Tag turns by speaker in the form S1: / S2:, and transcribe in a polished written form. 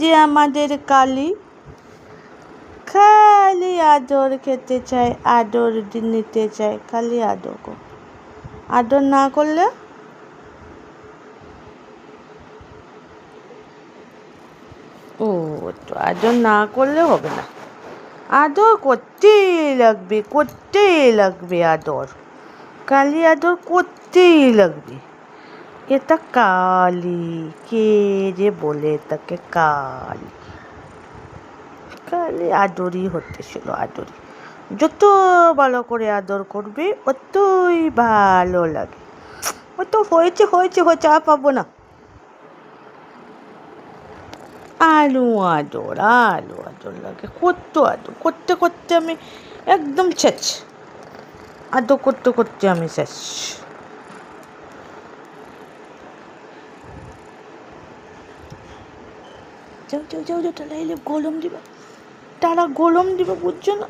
S1: যে আমাদের কালী, খালি আদর খেতে চায়, আদর নিতে চায়, খালি আদর আদর না করলে ও তো আদর না করলে হবে না, আদর করতেই লাগবে আদর, কালি আদর করতেই লাগবে। এটা কালী, কে যে বলে তাকে কালী, কালী আদরই হতেছিল, আদরই যত ভালো করে আদর করবে অতই ভালো লাগে। ও তো হয়েছে হয়েছে হয়েছে, আর পাবো না। আলু আদর লাগে, কত আদর করতে করতে আমি একদম শেষ, আদর করতে করতে আমি শেষ। যাও যাও যাও যাও, তারা এলে গরম দিবে, তারা গরম দিবে, বুঝছো না?